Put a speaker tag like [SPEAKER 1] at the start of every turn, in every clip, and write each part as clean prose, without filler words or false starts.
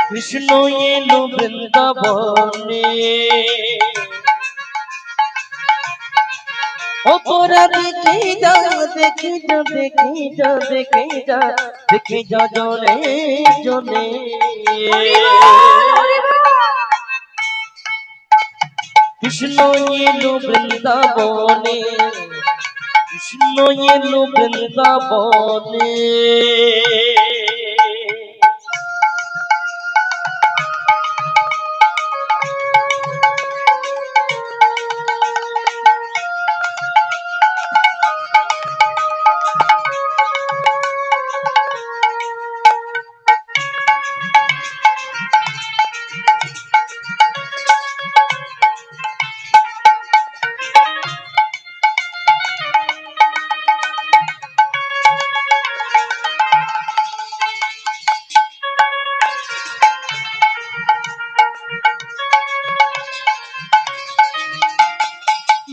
[SPEAKER 1] কৃষ্ণ এলো বৃন্দাবনে ওপরা দেখে যা দেখে যা দেখে যা দেখে যা দেখে যা জনে জনে কৃষ্ণ এলো বৃন্দাবনে কৃষ্ণ এলো বৃন্দাবনে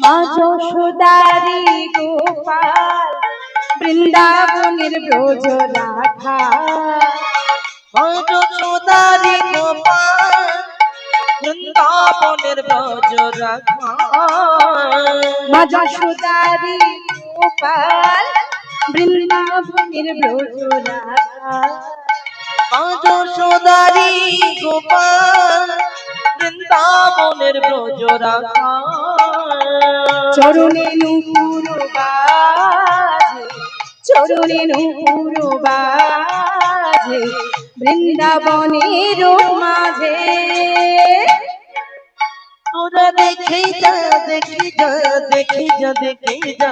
[SPEAKER 2] মা যশোদারি গোপাল বৃন্দাবনের ব্রজ রাখা
[SPEAKER 1] মা যশোদারি গোপাল বৃন্দাবনের ব্রজ রাখা
[SPEAKER 2] মা যশোদারি গোপাল বৃন্দাবনের ব্রজ রাখা
[SPEAKER 1] মা যশোদারি গোপাল বৃন্দাবনের ব্রজ রাখা
[SPEAKER 2] চরণে নূপুর বাজে চরণে নূপুর বাজে বৃন্দাবনের মাঝে
[SPEAKER 1] তোরা দেখে যা দেখে যা দেখে যা দেখে যা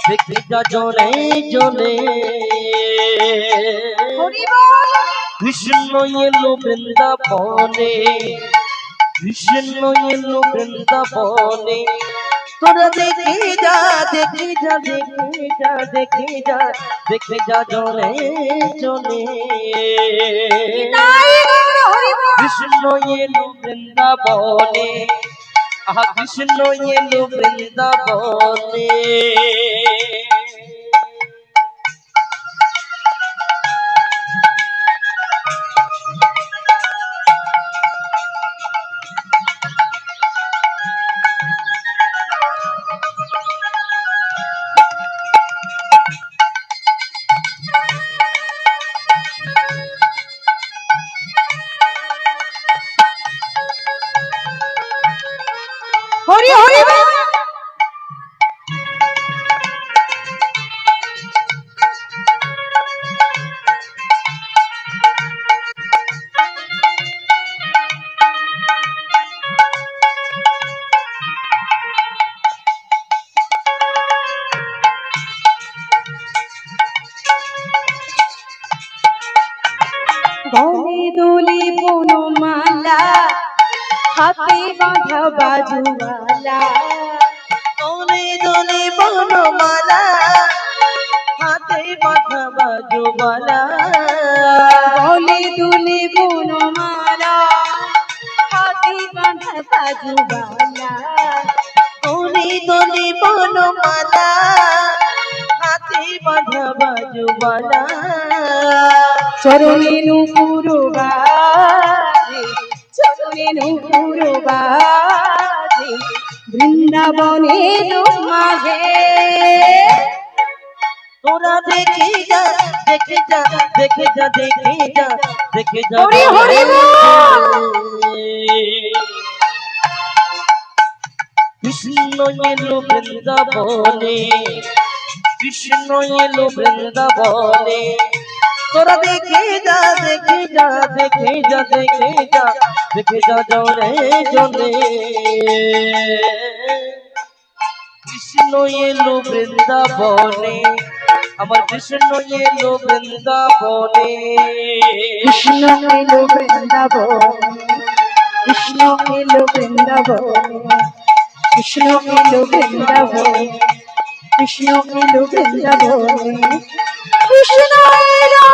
[SPEAKER 1] দেখে যা জনে জনে কৃষ্ণ এলো বৃন্দাবনে কৃষ্ণ এলো বৃন্দাবনে তোরা দেখে যা দেখে যা দেখে যা দেখে যা দেখে যা জনে জনে কৃষ্ণ এলো বৃন্দাবনে আহা কৃষ্ণ এলো বৃন্দাবনে
[SPEAKER 2] হরি হরি গলে দোলে বনমালা হাতে বাঁধা বাজুওয়ালা
[SPEAKER 1] দোলে দোলে বনমালা হাতে বাঁধা বাজুওয়ালা
[SPEAKER 2] গলে দোলে বনমালা হাতে বাঁধা বাজুওয়ালা
[SPEAKER 1] দোলে দোলে বনমালা হাতে বাঁধা বাজুওয়ালা
[SPEAKER 2] চরণে নূপুর বাজে চরণে নূপুর বাজে বৃন্দাবনের মাঝে
[SPEAKER 1] তোরা দেখে যা দেখে যা দেখে যা দেখে যা দেখে যা
[SPEAKER 2] হরি হরি বল।
[SPEAKER 1] কৃষ্ণ এলো বৃন্দাবনে কৃষ্ণ এলো বৃন্দাবনে তোরা দেখে যা দেখে যা দেখে যা দেখে যা দেখে যা জনে জনে কৃষ্ণ এলো বৃন্দাবনে আমার কৃষ্ণ এলো বৃন্দাবনে
[SPEAKER 2] কৃষ্ণ এলো বৃন্দাবনে কৃষ্ণ এলো বৃন্দাবনে কৃষ্ণ এলো বৃন্দাবনে কৃষ্ণ এলো বৃন্দাবনে কৃষ্ণ এলো